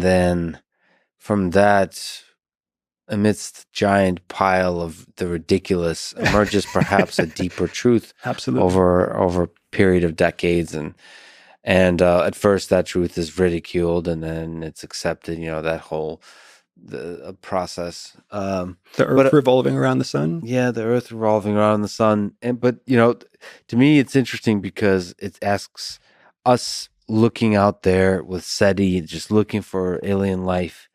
then from that, amidst giant pile of the ridiculous, emerges perhaps a deeper truth. Absolutely. over a period of decades, and at first that truth is ridiculed, and then it's accepted. That whole the process. The Earth revolving around the sun. Yeah, the Earth revolving around the sun, but to me it's interesting because it asks us looking out there with SETI, just looking for alien life,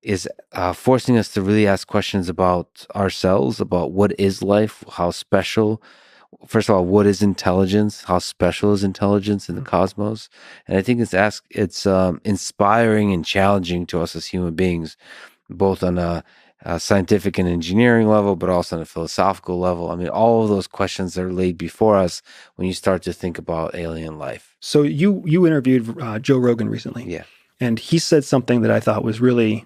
is forcing us to really ask questions about ourselves, about what is life, how special. First of all, what is intelligence? How special is intelligence in the cosmos? And I think it's inspiring and challenging to us as human beings, both on a scientific and engineering level, but also on a philosophical level. I mean, all of those questions are laid before us when you start to think about alien life. So you interviewed Joe Rogan recently. Yeah. And he said something that I thought was really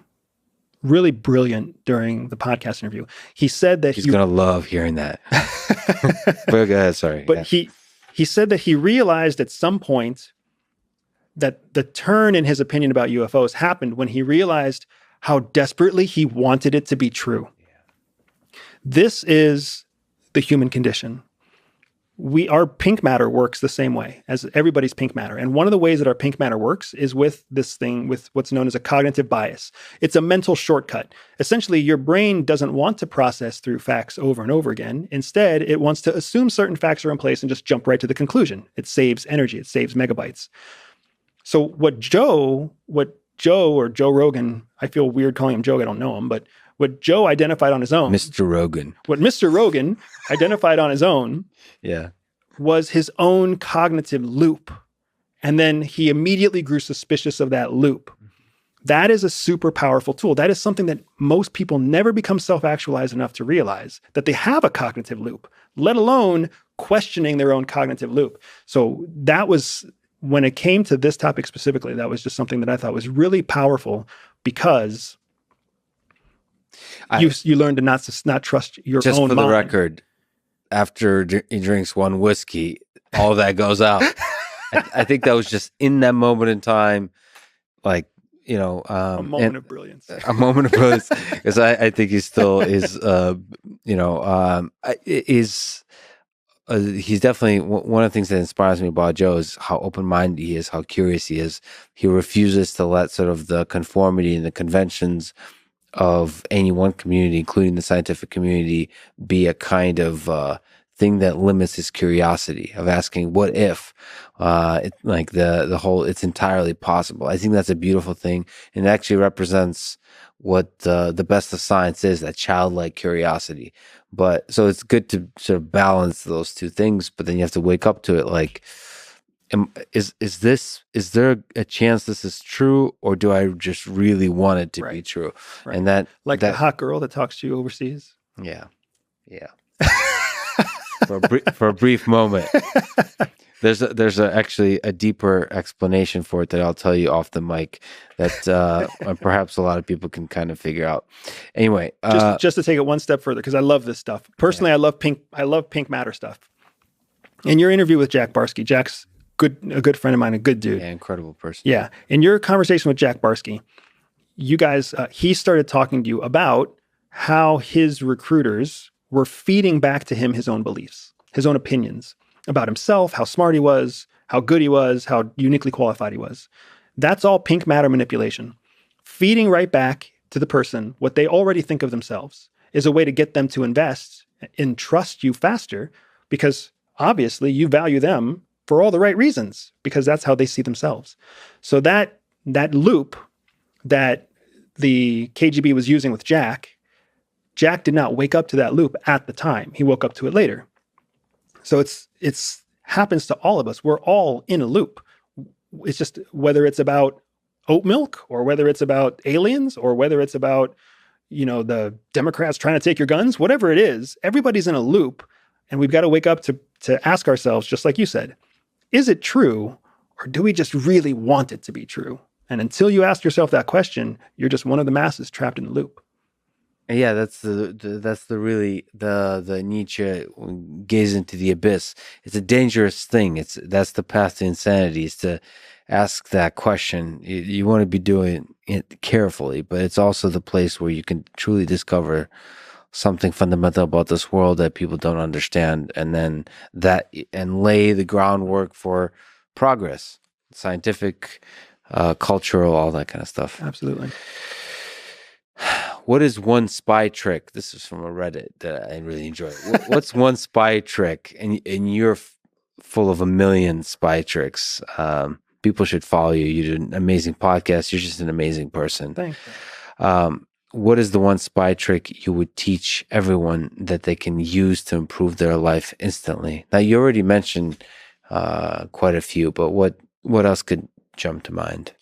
brilliant during the podcast interview. He said that he's going to love hearing that. But go ahead, sorry. But yeah. he said that he realized at some point that the turn in his opinion about UFOs happened when he realized how desperately he wanted it to be true. Yeah. This is the human condition. Our pink matter works the same way as everybody's pink matter. And one of the ways that our pink matter works is with this thing, with what's known as a cognitive bias. It's a mental shortcut. Essentially, your brain doesn't want to process through facts over and over again. Instead, it wants to assume certain facts are in place and just jump right to the conclusion. It saves energy. It saves megabytes. So what Joe or Joe Rogan, I feel weird calling him Joe, I don't know him, but what Joe identified on his own. Mr. Rogan. What Mr. Rogan identified on his own yeah, was his own cognitive loop. And then he immediately grew suspicious of that loop. That is a super powerful tool. That is something that most people never become self-actualized enough to realize, that they have a cognitive loop, let alone questioning their own cognitive loop. So that was, when it came to this topic specifically, that was just something that I thought was really powerful, because you learn to not trust your own mind. Just for the record, after he drinks one whiskey, all that goes out. I think that was just in that moment in time, like, a moment of brilliance. A moment of brilliance, because I think he still is, he's definitely one of the things that inspires me about Joe is how open-minded he is, how curious he is. He refuses to let sort of the conformity and the conventions of any one community, including the scientific community, be a kind of thing that limits his curiosity of asking what if, the whole, it's entirely possible. I think that's a beautiful thing, and it actually represents what the best of science is, that childlike curiosity. But so it's good to sort of balance those two things, but then you have to wake up to it like, is there a chance this is true, or do I just really want it to be true? Right. And that, the hot girl that talks to you overseas. Yeah. for a brief moment. There's actually a deeper explanation for it that I'll tell you off the mic that perhaps a lot of people can kind of figure out. Anyway, just to take it one step further, because I love this stuff. Personally, I love pink matter stuff. In your interview with Jack Barsky, Jack's a good friend of mine, a good dude. Yeah, incredible person. Yeah. In your conversation with Jack Barsky, you guys, he started talking to you about how his recruiters were feeding back to him his own beliefs, his own opinions about himself, how smart he was, how good he was, how uniquely qualified he was. That's all pink matter manipulation. Feeding right back to the person what they already think of themselves is a way to get them to invest and trust you faster, because obviously you value them for all the right reasons, because that's how they see themselves. So that loop that the KGB was using with Jack did not wake up to that loop at the time. He woke up to it later. So it's happens to all of us. We're all in a loop. It's just whether it's about oat milk, or whether it's about aliens, or whether it's about, the Democrats trying to take your guns, whatever it is, everybody's in a loop. And we've got to wake up to ask ourselves, just like you said, is it true, or do we just really want it to be true? And until you ask yourself that question, you're just one of the masses trapped in the loop. Yeah, that's the Nietzsche gaze into the abyss. It's a dangerous thing. That's the path to insanity. Is to ask that question, you want to be doing it carefully, but it's also the place where you can truly discover something fundamental about this world that people don't understand, and then lay the groundwork for progress, scientific, cultural, all that kind of stuff. Absolutely. What is one spy trick? This is from a Reddit that I really enjoy. What's one spy trick? And you're full of a million spy tricks. People should follow you. You do an amazing podcast. You're just an amazing person. Thanks. What is the one spy trick you would teach everyone that they can use to improve their life instantly? Now, you already mentioned quite a few, but what else could jump to mind?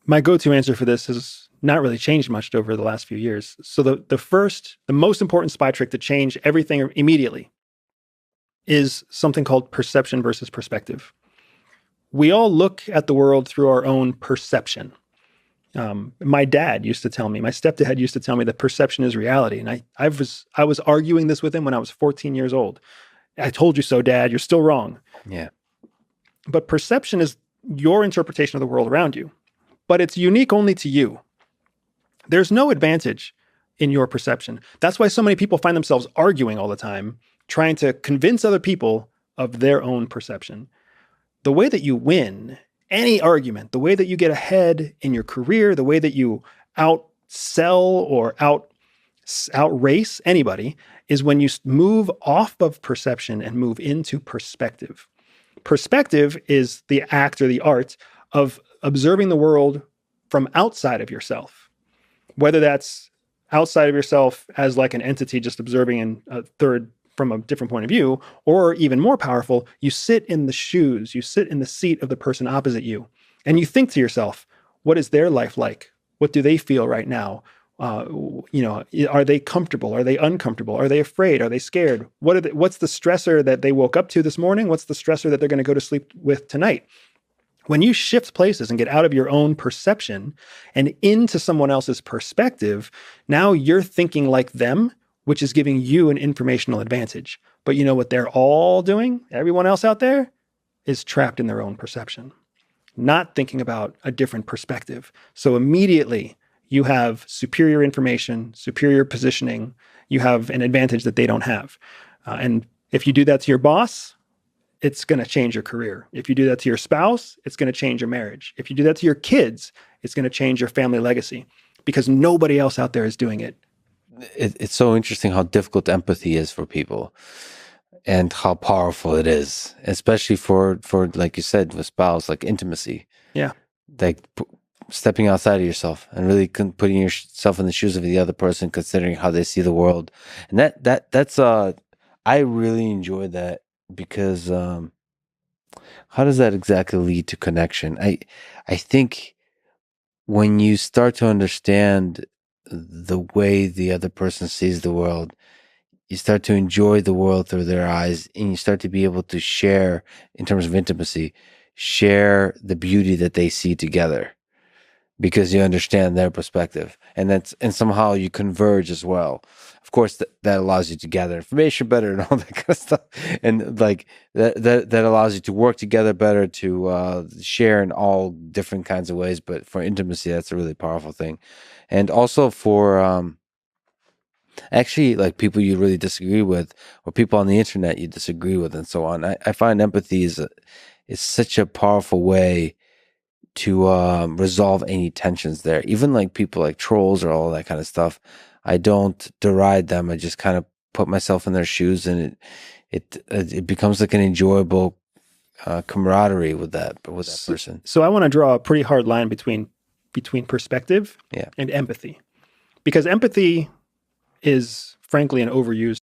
My go-to answer for this has not really changed much over the last few years. So the most important spy trick to change everything immediately is something called perception versus perspective. We all look at the world through our own perception. My stepdad used to tell me that perception is reality. And I was arguing this with him when I was 14 years old. I told you so, Dad, you're still wrong. Yeah. But perception is your interpretation of the world around you, but it's unique only to you. There's no advantage in your perception. That's why so many people find themselves arguing all the time, trying to convince other people of their own perception. The way that you win any argument, the way that you get ahead in your career, the way that you outsell or outrace anybody is when you move off of perception and move into perspective. Perspective is the act or the art of observing the world from outside of yourself, whether that's outside of yourself as like an entity just observing in a third from a different point of view, or even more powerful, you sit in the seat of the person opposite you, and you think to yourself, what is their life like? What do they feel right now? Are they comfortable? Are they uncomfortable? Are they afraid? Are they scared? What's the stressor that they woke up to this morning? What's the stressor that they're going to go to sleep with tonight? When you shift places and get out of your own perception and into someone else's perspective, now you're thinking like them, which is giving you an informational advantage. But you know what they're all doing? Everyone else out there is trapped in their own perception, not thinking about a different perspective. So immediately you have superior information, superior positioning. You have an advantage that they don't have. And if you do that to your boss, it's going to change your career. If you do that to your spouse, it's going to change your marriage. If you do that to your kids, it's going to change your family legacy because nobody else out there is doing it. It's so interesting how difficult empathy is for people and how powerful it is, especially for like you said, with spouse, like intimacy. Yeah. Like stepping outside of yourself and really putting yourself in the shoes of the other person, considering how they see the world. And that's I really enjoy that because how does that exactly lead to connection? I think when you start to understand the way the other person sees the world, you start to enjoy the world through their eyes, and you start to be able to share, in terms of intimacy, share the beauty that they see together because you understand their perspective, and somehow you converge as well. Of course, that allows you to gather information better and all that kind of stuff, and like that allows you to work together better, to share in all different kinds of ways. But for intimacy, that's a really powerful thing, and also for actually like people you really disagree with, or people on the internet you disagree with, and so on. I find empathy is such a powerful way to resolve any tensions there. Even like people like trolls or all that kind of stuff, I don't deride them. I just kind of put myself in their shoes, and it becomes like an enjoyable camaraderie with that person. So I want to draw a pretty hard line between perspective and empathy, because empathy is frankly an overused